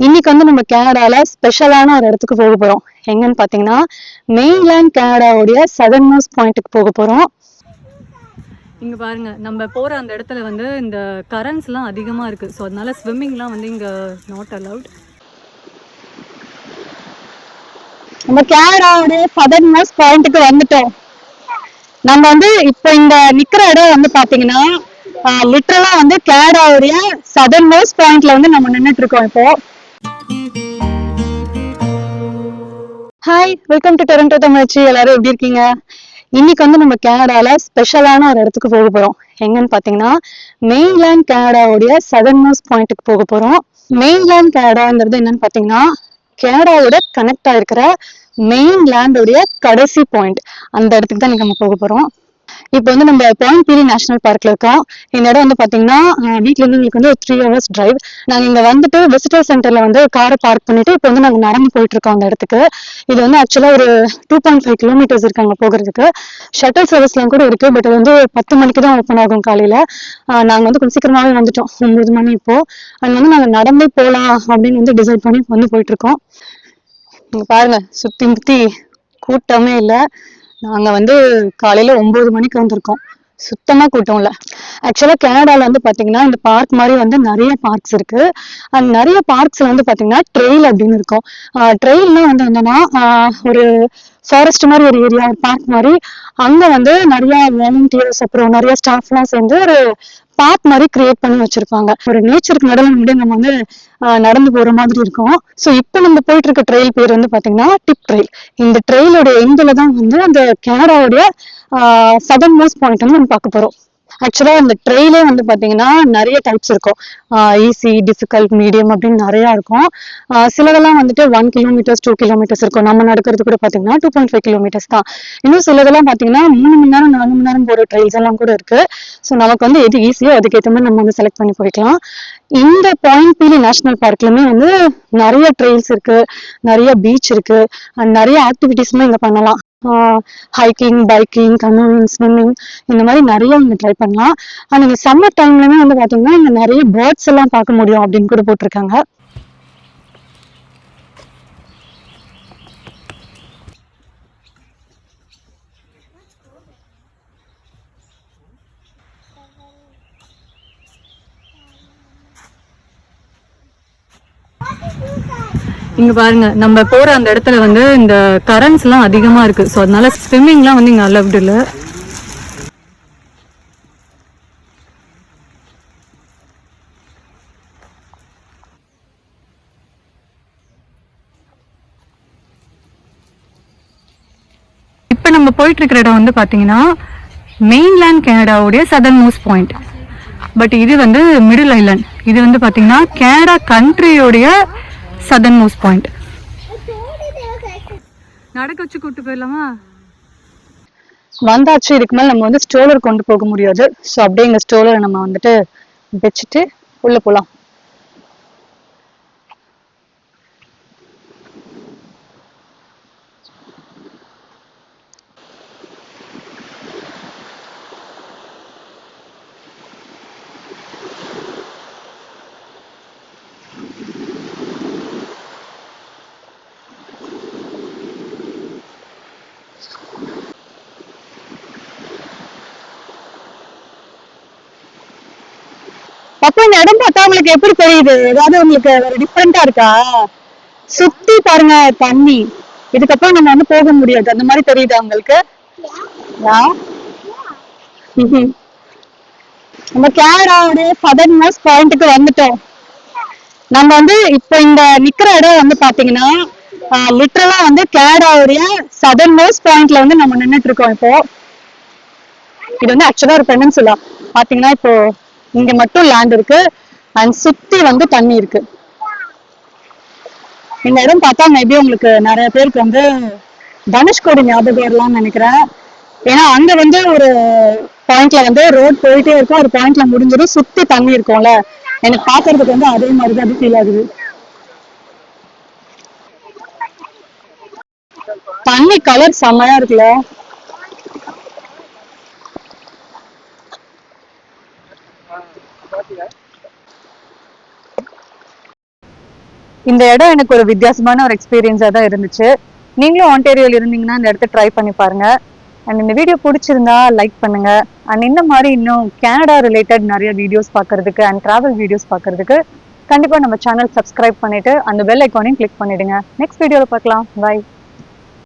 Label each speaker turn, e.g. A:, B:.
A: இன்னைக்கு வந்து நம்ம கனடால ஸ்பெஷலான ஒரு இடத்துக்கு போக போறோம். எங்கன்னு பாத்தீங்கன்னா மெயின்லேண்ட் கனடாவுடைய சதர்ன் மோஸ்ட் பாயிண்ட்டுக்கு போக போறோம். இங்க பாருங்க, நம்ம போற அந்த இடத்துல வந்து இந்த கரண்ட்ஸ் எல்லாம் அதிகமா இருக்கு. ஸோ அதனால ஸ்விம்மிங்லாம் வந்து இங்க நாட் அலவுட். நம்ம கனடாவுடைய சதர்ன் மோஸ்ட் பாயிண்ட்டுக்கு வந்துட்டோம். நம்ம வந்து இப்ப இந்த நிக்கிற இடம் வந்து பாத்தீங்கன்னா லிட்டரலா வந்து கனடாவுடைய சதர்ன் மோஸ்ட் பாயிண்ட்ல வந்து நம்ம நின்றுட்டு இருக்கோம் இப்போ. Hi, welcome to Toronto Tamizhachi. எல்லாரும் எப்படி இருக்கீங்க? இன்னைக்கு வந்து நம்ம கனடால ஸ்பெஷலான ஒரு இடத்துக்கு போக போறோம். எங்கன்னு பாத்தீங்கன்னா மெயின்லேண்ட் கனடாவுடைய சதர்ன் மோஸ்ட் பாயிண்ட்டுக்கு போக போறோம். மெயின்லேண்ட் கனடாங்கிறது என்னன்னு பாத்தீங்கன்னா கனடாவோட கனெக்ட் ஆயிருக்கிற மெயின்லேண்டோடைய கடைசி பாயிண்ட். அந்த இடத்துக்கு தான் நம்ம போக போறோம். இப்போ வந்து நம்ம பாயிண்ட் பீரி நேஷனல் பார்க்ல இருக்கோம். இந்த இடம் வந்து பாத்தீங்கன்னா வீட்ல இருந்து எங்களுக்கு வந்து ஒரு 3 hours டிரைவ். நாங்க இங்க வந்துட்டு விசிட்டர் சென்டர்ல வந்து காரை பார்க் பண்ணிட்டு இப்போ வந்து நாங்க நடந்து போயிட்டு இருக்கோம் அந்த இடத்துக்கு. இது வந்து ஆக்சுவலா ஒரு 2.5 kilometers இருக்கு அங்க போகிறதுக்கு. ஷட்டில் சர்வீஸ்லாம் கூட இருக்கு. பட் அது வந்து 10 மணிக்கு தான் ஓப்பன் ஆகும் காலையில. நாங்க வந்து கொஞ்சம் சீக்கிரமாவே வந்துட்டோம், 9 மணி இப்போ. அது வந்து நாங்க நடந்தே போலாம் அப்படின்னு வந்து டிசைட் பண்ணி வந்து போயிட்டு இருக்கோம். நீங்க பாருங்க, சுத்தி முத்தி கூட்டமே இல்லை. நாங்க வந்து காலையில 9 மணிக்கு வந்திருக்கோம். சுத்தமா கூட்டம் இல்ல. ஆக்சுவலா கனடால வந்து பாத்தீங்கன்னா இந்த பார்க் மாதிரி வந்து நிறைய பார்க்ஸ் இருக்கு. அண்ட் நிறைய பார்க்ஸ்ல வந்து பாத்தீங்கன்னா ட்ரெயில் அப்படின்னு இருக்கும். ட்ரெயில்னா வந்து என்னன்னா ஒரு ஃபாரஸ்ட் மாதிரி ஒரு ஏரியா, ஒரு பார்க் மாதிரி. அங்க வந்து நிறைய வாலண்டியர்ஸ் அப்புறம் நிறைய ஸ்டாஃப் எல்லாம் சேர்ந்து ஒரு பார்க் மாதிரி கிரியேட் பண்ணி வச்சிருப்பாங்க. ஒரு நேச்சருக்கு நடுவில் முடிய நம்ம வந்து நடந்து போற மாதிரி இருக்கும். ஸோ இப்போ நம்ம போயிட்டு இருக்க ட்ரெயில் பேர் வந்து பாத்தீங்கன்னா டிப் ட்ரெயில். இந்த ட்ரெயிலோட எண்ட்ல தான் வந்து அந்த கனடாவுடைய சதர்ன் மோஸ்ட் பாயிண்ட் வந்து நம்ம பார்க்க போறோம். ஆக்சுவலா இந்த ட்ரெயிலே வந்து பாத்தீங்கன்னா நிறைய டைப்ஸ் இருக்கும். ஈஸி, டிஃபிகல்ட், மீடியம் அப்படின்னு நிறைய இருக்கும். சிலதெல்லாம் வந்துட்டு 1 kilometers 2 kilometers இருக்கும். நம்ம நடக்கிறது கூட பாத்தீங்கன்னா 2.5 kilometers தான். இன்னும் சிலதெல்லாம் பாத்தீங்கன்னா 3 மணி நேரம் 4 மணி நேரம் போற ட்ரெயில்ஸ் எல்லாம் கூட இருக்கு. ஸோ நமக்கு வந்து எது ஈஸியோ அதுக்கேற்ற மாதிரி நம்ம வந்து செலக்ட் பண்ணி போய்க்கலாம். இந்த பாயிண்ட் பீலி நேஷனல் பார்க்லயுமே வந்து நிறைய ட்ரெயில்ஸ் இருக்கு, நிறைய பீச் இருக்கு, அண்ட் நிறைய ஆக்டிவிட்டிஸுமே இங்க பண்ணலாம். ஹைக்கிங், பைக்கிங், கனோயிங், ஸ்விம்மிங், இந்த மாதிரி நிறைய இங்க ட்ரை பண்ணலாம். அண்ட் இந்த சம்மர் டைம்லயுமே வந்து பாத்தீங்கன்னா இங்க நிறைய பேர்ட்ஸ் எல்லாம் பார்க்க முடியும் அப்படின்னு கூட போட்டிருக்காங்க. இங்க பாருங்க, நம்ம போற அந்த இடத்துல வந்து இந்த கரண்ட்ஸ் எல்லாம் அதிகமா இருக்கு. ஸோ அதனால ஸ்விம்மிங்லாம் வந்து இங்க அலவுட் இல்லை. இப்ப நம்ம போயிட்டு இருக்கிற இடம் வந்து பாத்தீங்கன்னா மெயின்லேண்ட் கனடாவுடைய சதர்ன் மோஸ்ட் பாயிண்ட். பட் இது வந்து மிடில் ஐலாண்ட். இது வந்து பாத்தீங்கன்னா கனடா கண்ட்ரியோடைய சதர்ன் மோஸ்ட் பாயிண்ட். நடக்க வச்சு கூட்டு போயிடலாமா? வந்தாச்சு. இதுக்கு மேல நம்ம வந்து ஸ்ட்ரோலர் கொண்டு போக முடியாது. ஸோ அப்படியே இந்த ஸ்ட்ரோலரை நம்ம வந்துட்டு வச்சுட்டு உள்ள போலாம். அப்போ இந்த இடம் பார்த்தா உங்களுக்கு எப்படி தெரியுது? ஏதாவது உங்களுக்கு ஒரு டிஃப்ரெண்டா இருக்கா? சுத்தி பாருங்க தண்ணி. இதுக்கப்புறம் நம்ம வந்து போக முடியாது, அந்த மாதிரி தெரியுதா உங்களுக்கு? நம்ம கனடாவுடைய சதர்ன் மோஸ்ட் பாயிண்ட்டுக்கு வந்துட்டோம். நம்ம வந்து இப்ப இந்த நிக்கிற இடம் வந்து பாத்தீங்கன்னா லிட்டரலா வந்து கனடாவுடைய சதர்ன் மோஸ்ட் பாயிண்ட்ல வந்து நம்ம நின்றுட்டு இருக்கோம் இப்போ. இது வந்து ஆக்சுவலா ஒரு பெனின்சுலா. பாத்தீங்கன்னா இப்போ இங்க மட்டும் லேண்ட் இருக்கு அண்ட் சுத்தி வந்து தண்ணி இருக்கு. இந்த இடம் பார்த்தா மேபி உங்களுக்கு நிறைய பேருக்கு வந்து தனுஷ்கோடி ஞாபகம் வரலாம்னு நினைக்கிறேன். ஏன்னா அங்க வந்து ஒரு பாயிண்ட்ல வந்து ரோட் போயிட்டே இருக்கும், ஒரு பாயிண்ட்ல முடிஞ்சிடும், சுத்தி தண்ணி இருக்கும்ல. எனக்கு பாக்குறதுக்கு வந்து அதே மாதிரிதான் அது ஃபீல் ஆகுது. தண்ணி கலர் செம்மையா இருக்குல்ல. இந்த இடம் எனக்கு ஒரு வித்தியாசமான ஒரு எக்ஸ்பீரியன்ஸா தான் இருந்துச்சு. நீங்களும் ஆன்டேரியோல இருந்தீங்கன்னா இந்த இடத்த ட்ரை பண்ணி பாருங்க. அண்ட் இந்த வீடியோ பிடிச்சிருந்தா லைக் பண்ணுங்க. அண்ட் இந்த மாதிரி இன்னும் கனடா ரிலேட்டட் நிறைய வீடியோஸ் பார்க்கறதுக்கு அண்ட் டிராவல் வீடியோஸ் பார்க்கறதுக்கு கண்டிப்பா நம்ம சேனல் சப்ஸ்கிரைப் பண்ணிட்டு அந்த பெல் ஐக்கானையும் கிளிக் பண்ணிடுங்க. நெக்ஸ்ட் வீடியோல பார்க்கலாம். பை.